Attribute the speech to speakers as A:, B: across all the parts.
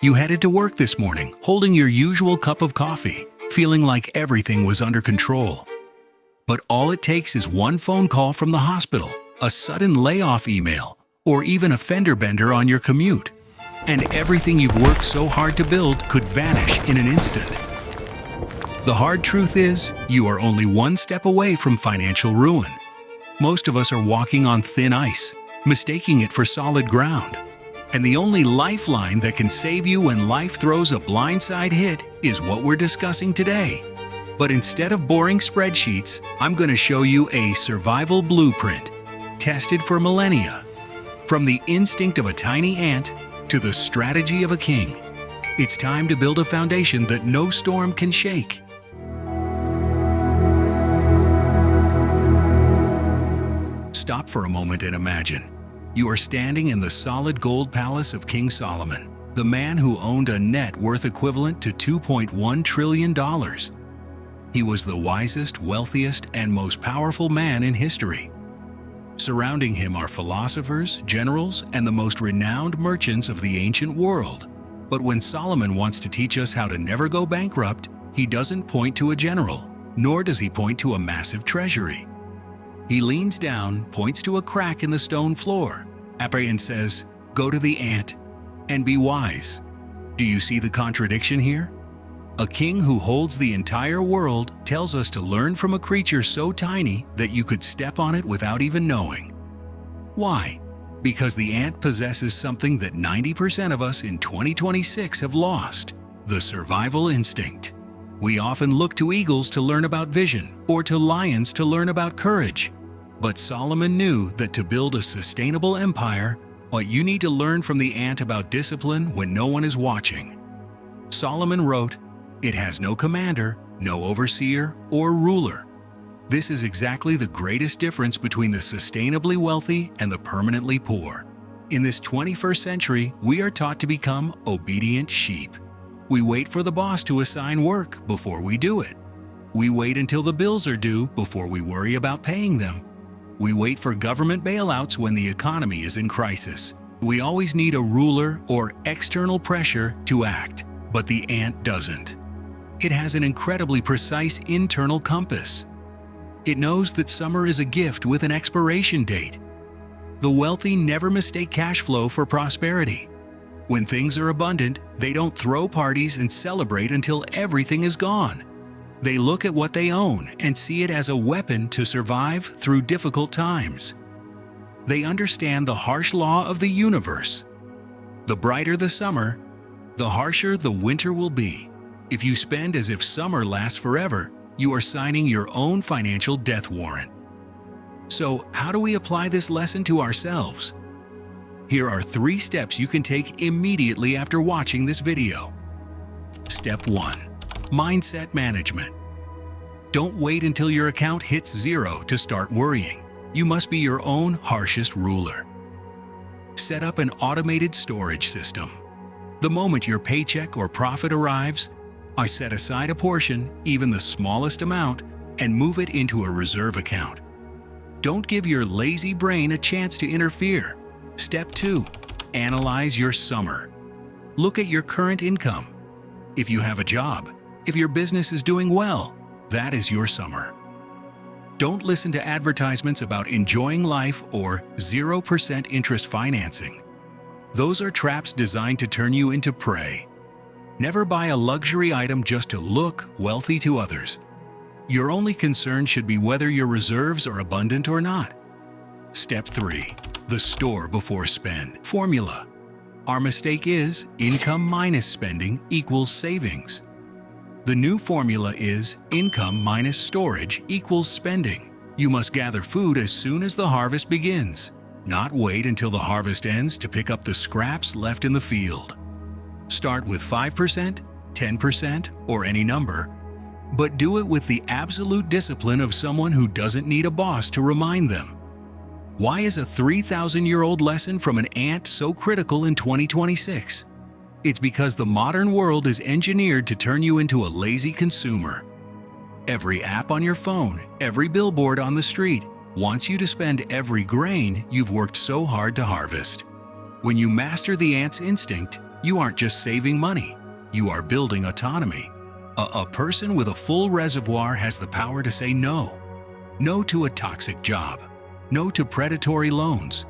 A: You headed to work this morning, holding your usual cup of coffee, feeling like everything was under control. But all it takes is one phone call from the hospital, a sudden layoff email, or even a fender bender on your commute, and everything you've worked so hard to build could vanish in an instant. The hard truth is, you are only one step away from financial ruin. Most of us are walking on thin ice, mistaking it for solid ground. And the only lifeline that can save you when life throws a blindside hit is what we're discussing today. But instead of boring spreadsheets, I'm going to show you a survival blueprint, tested for millennia. From the instinct of a tiny ant to the strategy of a king, it's time to build a foundation that no storm can shake. Stop for a moment and imagine. You are standing in the solid gold palace of King Solomon, the man who owned a net worth equivalent to $2.1 trillion. He was the wisest, wealthiest, and most powerful man in history. Surrounding him are philosophers, generals, and the most renowned merchants of the ancient world. But when Solomon wants to teach us how to never go bankrupt, he doesn't point to a general, nor does he point to a massive treasury. He leans down, points to a crack in the stone floor, and says, "Go to the ant and be wise." Do you see the contradiction here? A king who holds the entire world tells us to learn from a creature so tiny that you could step on it without even knowing. Why? Because the ant possesses something that 90% of us in 2026 have lost: the survival instinct. We often look to eagles to learn about vision, or to lions to learn about courage. But Solomon knew that to build a sustainable empire, what you need to learn from the ant about discipline when no one is watching. Solomon wrote, "It has no commander, no overseer, or ruler." This is exactly the greatest difference between the sustainably wealthy and the permanently poor. In this 21st century, we are taught to become obedient sheep. We wait for the boss to assign work before we do it. We wait until the bills are due before we worry about paying them. We wait for government bailouts when the economy is in crisis. We always need a ruler or external pressure to act, but the ant doesn't. It has an incredibly precise internal compass. It knows that summer is a gift with an expiration date. The wealthy never mistake cash flow for prosperity. When things are abundant, they don't throw parties and celebrate until everything is gone. They look at what they own and see it as a weapon to survive through difficult times. They understand the harsh law of the universe. The brighter the summer, the harsher the winter will be. If you spend as if summer lasts forever, you are signing your own financial death warrant. So, how do we apply this lesson to ourselves? Here are 3 steps you can take immediately after watching this video. Step 1. Mindset management. Don't wait until your account hits zero to start worrying. You must be your own harshest ruler. Set up an automated storage system. The moment your paycheck or profit arrives, I set aside a portion, even the smallest amount, and move it into a reserve account. Don't give your lazy brain a chance to interfere. Step 2. Analyze your summer. Look at your current income. If you have a job, if your business is doing well, that is your summer. Don't listen to advertisements about enjoying life or 0% interest financing. Those are traps designed to turn you into prey. Never buy a luxury item just to look wealthy to others. Your only concern should be whether your reserves are abundant or not. Step 3. The store before spend formula. Our mistake is income minus spending equals savings. The new formula is income minus storage equals spending. You must gather food as soon as the harvest begins, not wait until the harvest ends to pick up the scraps left in the field. Start with 5%, 10%, or any number, but do it with the absolute discipline of someone who doesn't need a boss to remind them. Why is a 3,000-year-old lesson from an ant so critical in 2026? It's because the modern world is engineered to turn you into a lazy consumer. Every app on your phone, every billboard on the street wants you to spend every grain you've worked so hard to harvest. When you master the ant's instinct, You aren't just saving money, you are building autonomy. A person with a full reservoir has the power to say no. No to a toxic job. No to predatory loans.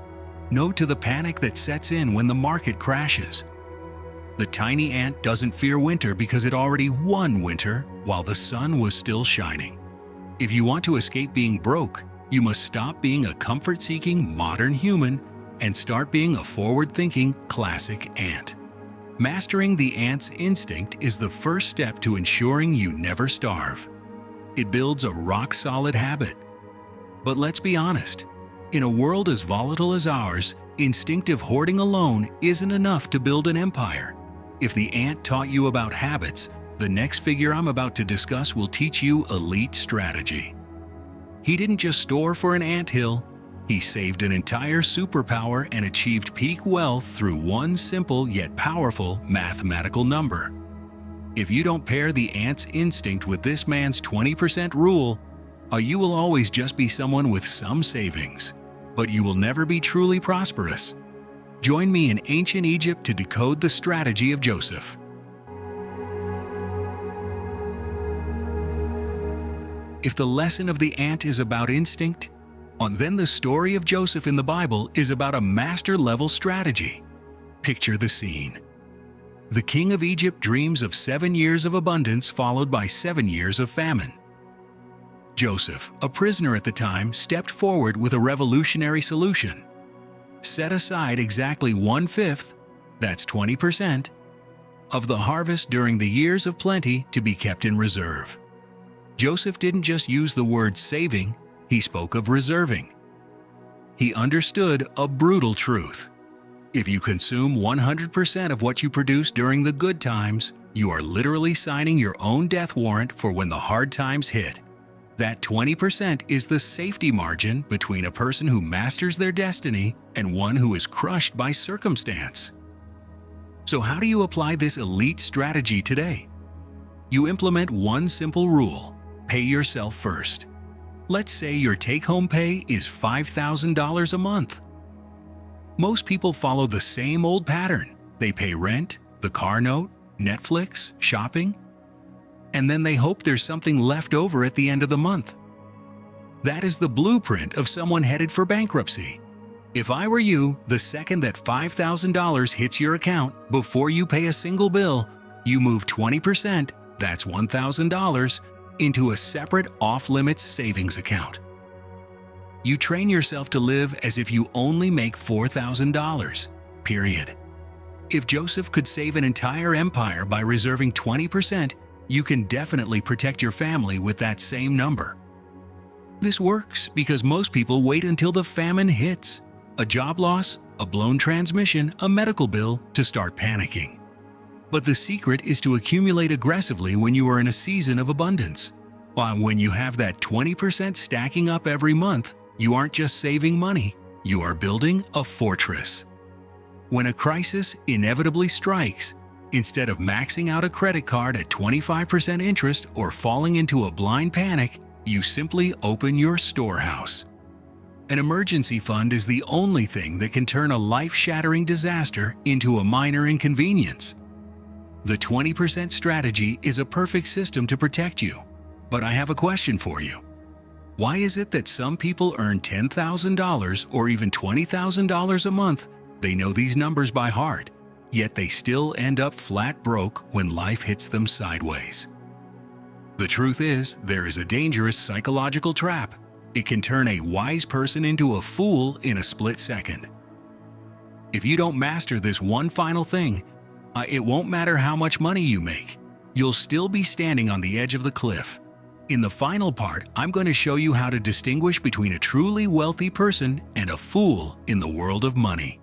A: No to the panic that sets in when the market crashes. The tiny ant doesn't fear winter because it already won winter while the sun was still shining. If you want to escape being broke, you must stop being a comfort-seeking modern human and start being a forward-thinking classic ant. Mastering the ant's instinct is the first step to ensuring you never starve. It builds a rock-solid habit. But let's be honest, in a world as volatile as ours, instinctive hoarding alone isn't enough to build an empire. If the ant taught you about habits, the next figure I'm about to discuss will teach you elite strategy. He didn't just store for an anthill, he saved an entire superpower and achieved peak wealth through one simple yet powerful mathematical number. If you don't pair the ant's instinct with this man's 20% rule, you will always just be someone with some savings, but you will never be truly prosperous. Join me in ancient Egypt to decode the strategy of Joseph. If the lesson of the ant is about instinct, then the story of Joseph in the Bible is about a master-level strategy. Picture the scene. The king of Egypt dreams of 7 years of abundance followed by 7 years of famine. Joseph, a prisoner at the time, stepped forward with a revolutionary solution. Set aside exactly 1/5, that's 20%, of the harvest during the years of plenty to be kept in reserve. Joseph didn't just use the word saving, he spoke of reserving. He understood a brutal truth. If you consume 100% of what you produce during the good times, you are literally signing your own death warrant for when the hard times hit. That 20% is the safety margin between a person who masters their destiny and one who is crushed by circumstance. So how do you apply this elite strategy today? You implement one simple rule: pay yourself first. Let's say your take-home pay is $5,000 a month. Most people follow the same old pattern. They pay rent, the car note, Netflix, shopping, and then they hope there's something left over at the end of the month. That is the blueprint of someone headed for bankruptcy. If I were you, the second that $5,000 hits your account, before you pay a single bill, you move 20%, that's $1,000, into a separate off-limits savings account. You train yourself to live as if you only make $4,000, period. If Joseph could save an entire empire by reserving 20%, you can definitely protect your family with that same number. This works because most people wait until the famine hits, a job loss, a blown transmission, a medical bill, to start panicking. But the secret is to accumulate aggressively when you are in a season of abundance. While when you have that 20% stacking up every month, you aren't just saving money, you are building a fortress. When a crisis inevitably strikes, instead of maxing out a credit card at 25% interest or falling into a blind panic, you simply open your storehouse. An emergency fund is the only thing that can turn a life-shattering disaster into a minor inconvenience. The 20% strategy is a perfect system to protect you. But I have a question for you. Why is it that some people earn $10,000 or even $20,000 a month? They know these numbers by heart, yet they still end up flat broke when life hits them sideways. The truth is, there is a dangerous psychological trap. It can turn a wise person into a fool in a split second. If you don't master this one final thing, it won't matter how much money you make. You'll still be standing on the edge of the cliff. In the final part, I'm going to show you how to distinguish between a truly wealthy person and a fool in the world of money.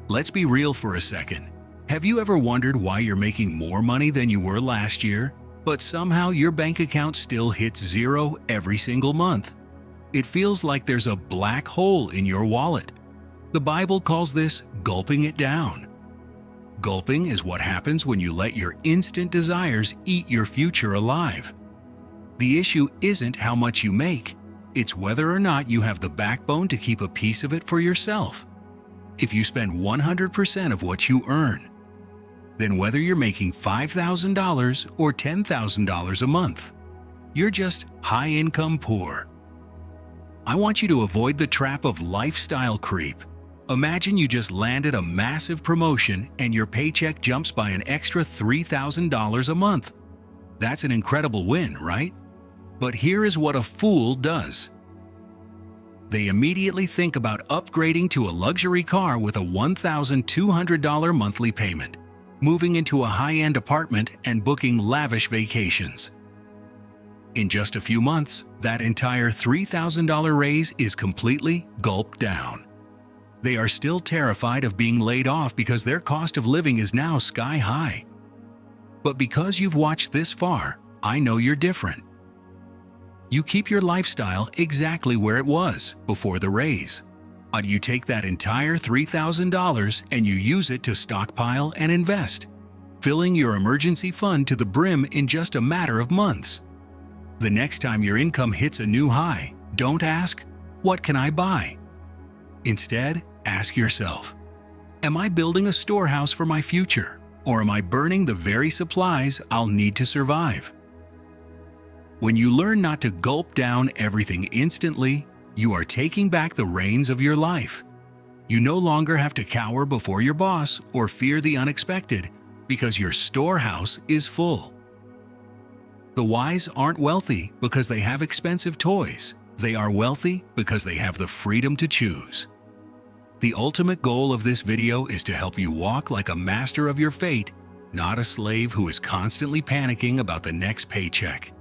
A: Let's be real for a second. Have you ever wondered why you're making more money than you were last year, but somehow your bank account still hits zero every single month? It feels like there's a black hole in your wallet. The Bible calls this gulping it down. Gulping is what happens when you let your instant desires eat your future alive. The issue isn't how much you make, it's whether or not you have the backbone to keep a piece of it for yourself. if you spend 100% of what you earn. Then whether you're making $5,000 or $10,000 a month, you're just high-income poor. I want you to avoid the trap of lifestyle creep. Imagine you just landed a massive promotion and your paycheck jumps by an extra $3,000 a month. That's an incredible win, right? But here is what a fool does. They immediately think about upgrading to a luxury car with a $1,200 monthly payment, moving into a high-end apartment, and booking lavish vacations. In just a few months, that entire $3,000 raise is completely gulped down. They are still terrified of being laid off because their cost of living is now sky high. But because you've watched this far, I know you're different. You keep your lifestyle exactly where it was before the raise. Or you take that entire $3,000 and you use it to stockpile and invest, filling your emergency fund to the brim in just a matter of months. The next time your income hits a new high, don't ask, "What can I buy?" Instead, ask yourself, am I building a storehouse for my future, or am I burning the very supplies I'll need to survive? When you learn not to gulp down everything instantly, you are taking back the reins of your life. You no longer have to cower before your boss or fear the unexpected because your storehouse is full. The wise aren't wealthy because they have expensive toys. They are wealthy because they have the freedom to choose. The ultimate goal of this video is to help you walk like a master of your fate, not a slave who is constantly panicking about the next paycheck.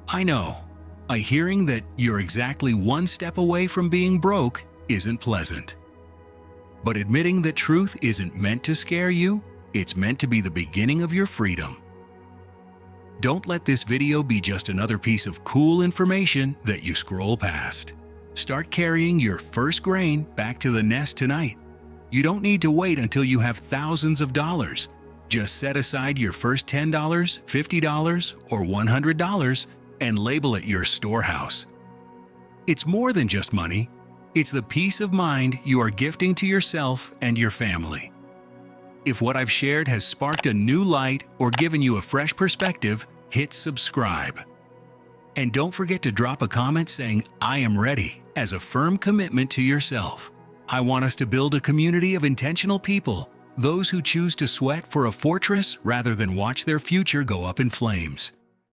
A: I know, hearing that you're exactly one step away from being broke isn't pleasant. But admitting that truth isn't meant to scare you, it's meant to be the beginning of your freedom. Don't let this video be just another piece of cool information that you scroll past. Start carrying your first grain back to the nest tonight. You don't need to wait until you have thousands of dollars. Just set aside your first $10, $50, or $100 and label it your storehouse. It's more than just money. It's the peace of mind you are gifting to yourself and your family. If what I've shared has sparked a new light or given you a fresh perspective, hit subscribe. And don't forget to drop a comment saying, "I am ready," as a firm commitment to yourself. I want us to build a community of intentional people, those who choose to sweat for a fortress rather than watch their future go up in flames.